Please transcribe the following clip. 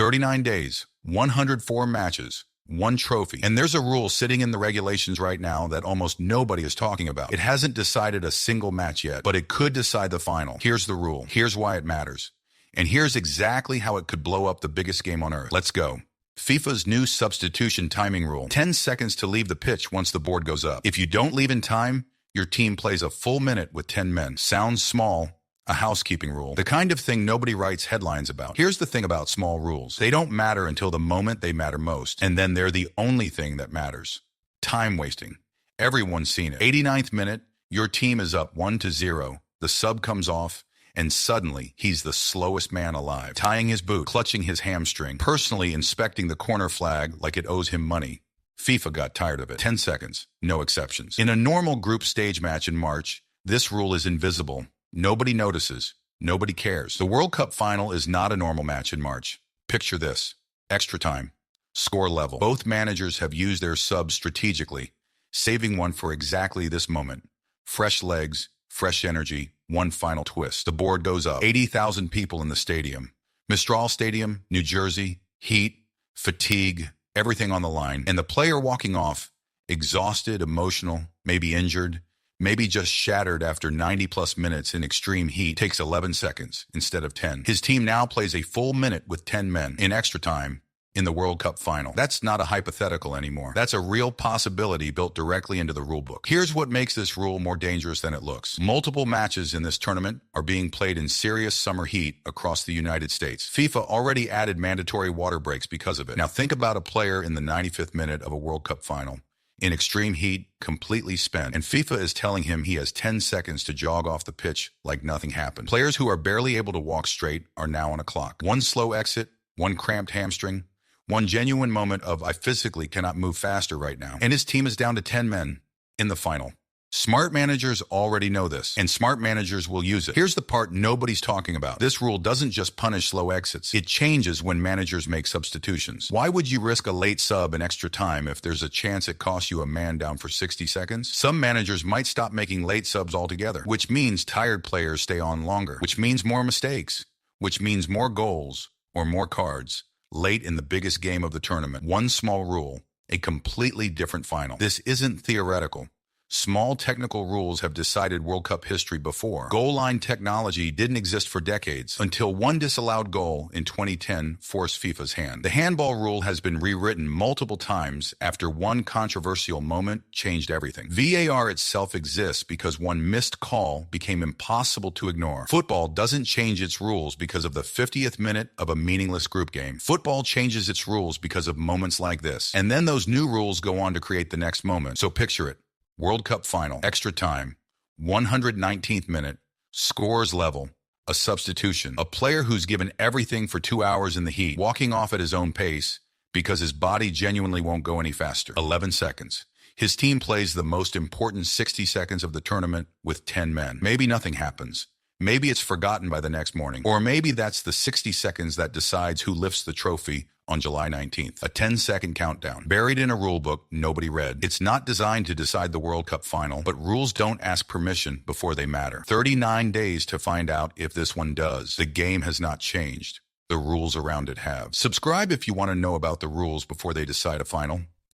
39 days, 104 matches, one trophy. And there's a rule sitting in the regulations right now that almost nobody is talking about. It hasn't decided a single match yet, but it could decide the final. Here's the rule. Here's why it matters. And here's exactly how it could blow up the biggest game on earth. Let's go. FIFA's new substitution timing rule. 10 seconds to leave the pitch once the board goes up. If you don't leave in time, your team plays a full minute with 10 men. Sounds small. A housekeeping rule. The kind of thing nobody writes headlines about. Here's the thing about small rules. They don't matter until the moment they matter most. And then they're the only thing that matters. Time wasting. Everyone's seen it. 89th minute, your team is up 1-0. The sub comes off, and suddenly he's the slowest man alive. Tying his boot, clutching his hamstring, personally inspecting the corner flag like it owes him money. FIFA got tired of it. 10 seconds. No exceptions. In a normal group stage match in March, this rule is invisible. Nobody notices. Nobody cares. The World Cup final is not a normal match in March. Picture this. Extra time. Score level. Both managers have used their subs strategically, saving one for exactly this moment. Fresh legs, fresh energy, one final twist. The board goes up. 80,000 people in the stadium. Mistral Stadium, New Jersey, heat, fatigue, everything on the line. And the player walking off, exhausted, emotional, maybe injured, maybe just shattered after 90-plus minutes in extreme heat, takes 11 seconds instead of 10. His team now plays a full minute with 10 men in extra time in the World Cup final. That's not a hypothetical anymore. That's a real possibility built directly into the rulebook. Here's what makes this rule more dangerous than it looks. Multiple matches in this tournament are being played in serious summer heat across the United States. FIFA already added mandatory water breaks because of it. Now think about a player in the 95th minute of a World Cup final, in extreme heat, completely spent, and FIFA is telling him he has 10 seconds to jog off the pitch like nothing happened. Players who are barely able to walk straight are now on a clock. One slow exit, one cramped hamstring, one genuine moment of I physically cannot move faster right now. And his team is down to 10 men in the final. Smart managers already know this, and smart managers will use it. Here's the part nobody's talking about. This rule doesn't just punish slow exits. It changes when managers make substitutions. Why would you risk a late sub in extra time if there's a chance it costs you a man down for 60 seconds? Some managers might stop making late subs altogether, which means tired players stay on longer, which means more mistakes, which means more goals or more cards late in the biggest game of the tournament. One small rule, a completely different final. This isn't theoretical. Small technical rules have decided World Cup history before. Goal line technology didn't exist for decades until one disallowed goal in 2010 forced FIFA's hand. The handball rule has been rewritten multiple times after one controversial moment changed everything. VAR itself exists because one missed call became impossible to ignore. Football doesn't change its rules because of the 50th minute of a meaningless group game. Football changes its rules because of moments like this. And then those new rules go on to create the next moment. So picture it. World Cup final, extra time, 119th minute, scores level, a substitution, a player who's given everything for 2 hours in the heat, walking off at his own pace because his body genuinely won't go any faster. 11 seconds. His team plays the most important 60 seconds of the tournament with 10 men. Maybe nothing happens. Maybe it's forgotten by the next morning. Or maybe that's the 60 seconds that decides who lifts the trophy on July 19th. A 10-second countdown, buried in a rule book nobody read. It's not designed to decide the World Cup final, but rules don't ask permission before they matter. 39 days to find out if this one does. The game has not changed. The rules around it have. Subscribe if you want to know about the rules before they decide a final.